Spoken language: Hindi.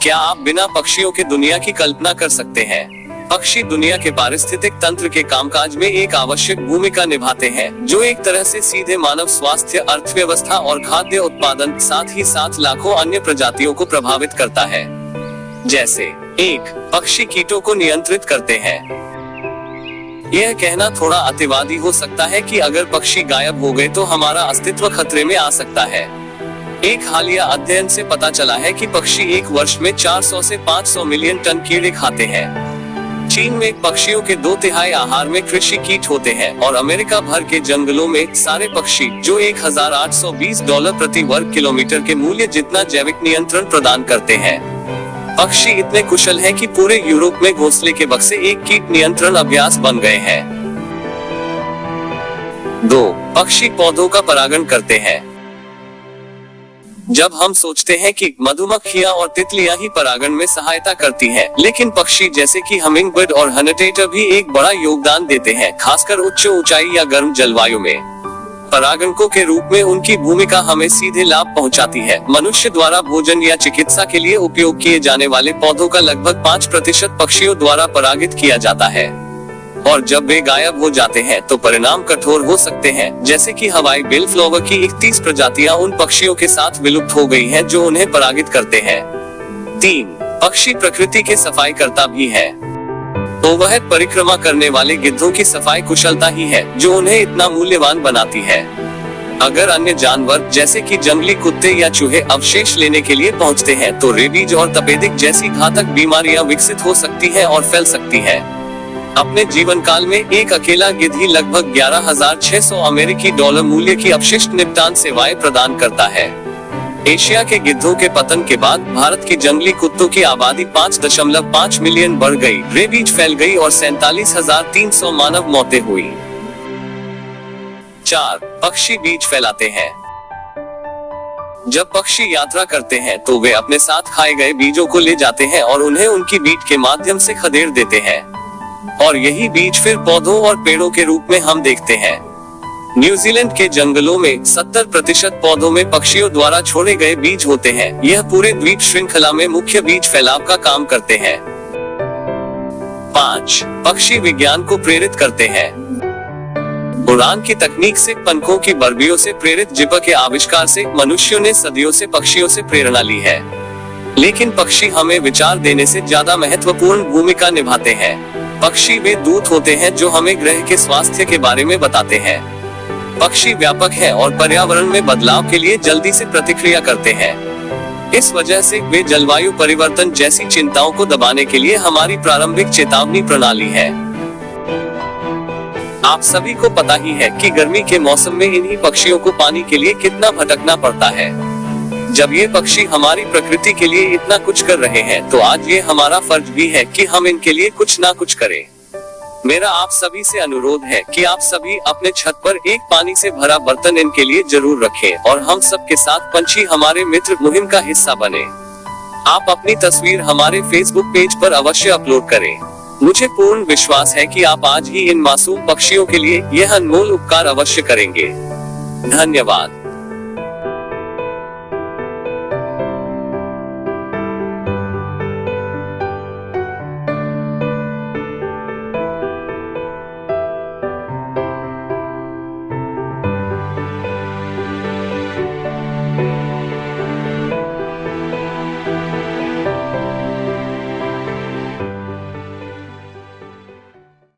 क्या आप बिना पक्षियों के दुनिया की कल्पना कर सकते हैं? पक्षी दुनिया के पारिस्थितिक तंत्र के कामकाज में एक आवश्यक भूमिका निभाते हैं, जो एक तरह से सीधे मानव स्वास्थ्य, अर्थव्यवस्था और खाद्य उत्पादन, साथ ही साथ लाखों अन्य प्रजातियों को प्रभावित करता है। जैसे 1. पक्षी कीटों को नियंत्रित करते हैं। यह कहना थोड़ा अतिवादी हो सकता है कि अगर पक्षी गायब हो गए तो हमारा अस्तित्व खतरे में आ सकता है। एक हालिया अध्ययन से पता चला है कि पक्षी एक वर्ष में 400 से 500 मिलियन टन कीड़े खाते हैं। चीन में पक्षियों के 2/3 आहार में कृषि कीट होते हैं और अमेरिका भर के जंगलों में सारे पक्षी, जो $1820 प्रति वर्ग किलोमीटर के मूल्य जितना जैविक नियंत्रण प्रदान करते हैं। पक्षी इतने कुशल हैं कि पूरे यूरोप में घोंसले के बक्से एक कीट नियंत्रण अभ्यास बन गए हैं। 2. पक्षी पौधों का परागण करते हैं। जब हम सोचते हैं कि मधुमक्खियां और तितलियां ही परागण में सहायता करती हैं, लेकिन पक्षी जैसे कि हमिंगबर्ड और हनीटेटर भी एक बड़ा योगदान देते हैं, खासकर उच्च ऊंचाई या गर्म जलवायु में। परागणकों के रूप में उनकी भूमिका हमें सीधे लाभ पहुंचाती है। मनुष्य द्वारा भोजन या चिकित्सा के लिए उपयोग किए जाने वाले पौधों का लगभग 5% पक्षियों द्वारा परागित किया जाता है, और जब वे गायब हो जाते हैं तो परिणाम कठोर हो सकते हैं, जैसे कि हवाई बिल फ्लावर की 31 प्रजातियां उन पक्षियों के साथ विलुप्त हो गई हैं जो उन्हें परागित करते हैं। 3. पक्षी प्रकृति के सफाई करता भी है। ओवरहेड परिक्रमा करने वाले गिद्धों की सफाई कुशलता ही है जो उन्हें इतना मूल्यवान बनाती है। अगर अन्य जानवर जैसे कि जंगली कुत्ते या चूहे अवशेष लेने के लिए पहुंचते हैं तो रेबीज और तपेदिक जैसी घातक बीमारियां विकसित हो सकती हैं और फैल सकती हैं। अपने जीवन काल में एक अकेला गिद्ध ही लगभग $11,600 मूल्य की अपशिष्ट निपटान सेवाएं प्रदान करता है। एशिया के गिद्धों के पतन के बाद भारत की जंगली कुत्तों की आबादी 5.5 मिलियन बढ़ गई, रेबीज फैल गई और 47,300 मानव मौतें हुई। 4. पक्षी बीज फैलाते हैं। जब पक्षी यात्रा करते हैं तो वे अपने साथ खाए गए बीजों को ले जाते हैं और उन्हें उनकी बीट के माध्यम से खदेड़ देते हैं, और यही बीज फिर पौधों और पेड़ों के रूप में हम देखते हैं। न्यूजीलैंड के जंगलों में 70% पौधों में पक्षियों द्वारा छोड़े गए बीज होते हैं। यह पूरे द्वीप श्रृंखला में मुख्य बीज फैलाव का काम करते हैं। 5. पक्षी विज्ञान को प्रेरित करते हैं। उड़ान की तकनीक से पंखों की बर्बियों से प्रेरित जिप के आविष्कार से मनुष्यों ने सदियों से पक्षियों से प्रेरणा ली है, लेकिन पक्षी हमें विचार देने से ज्यादा महत्वपूर्ण भूमिका निभाते हैं। पक्षी वे दूत होते हैं जो हमें ग्रह के स्वास्थ्य के बारे में बताते हैं। पक्षी व्यापक है और पर्यावरण में बदलाव के लिए जल्दी से प्रतिक्रिया करते हैं। इस वजह से वे जलवायु परिवर्तन जैसी चिंताओं को दबाने के लिए हमारी प्रारंभिक चेतावनी प्रणाली है। आप सभी को पता ही है कि गर्मी के मौसम में इन्हीं पक्षियों को पानी के लिए कितना भटकना पड़ता है। जब ये पक्षी हमारी प्रकृति के लिए इतना कुछ कर रहे हैं तो आज ये हमारा फर्ज भी है कि हम इनके लिए कुछ ना कुछ करें। मेरा आप सभी से अनुरोध है कि आप सभी अपने छत पर एक पानी से भरा बर्तन इनके लिए जरूर रखें और हम सबके साथ पंछी हमारे मित्र मुहिम का हिस्सा बने। आप अपनी तस्वीर हमारे फेसबुक पेज पर अवश्य अपलोड करें। मुझे पूर्ण विश्वास है कि आप आज ही इन मासूम पक्षियों के लिए यह अनमोल उपकार अवश्य करेंगे। धन्यवाद।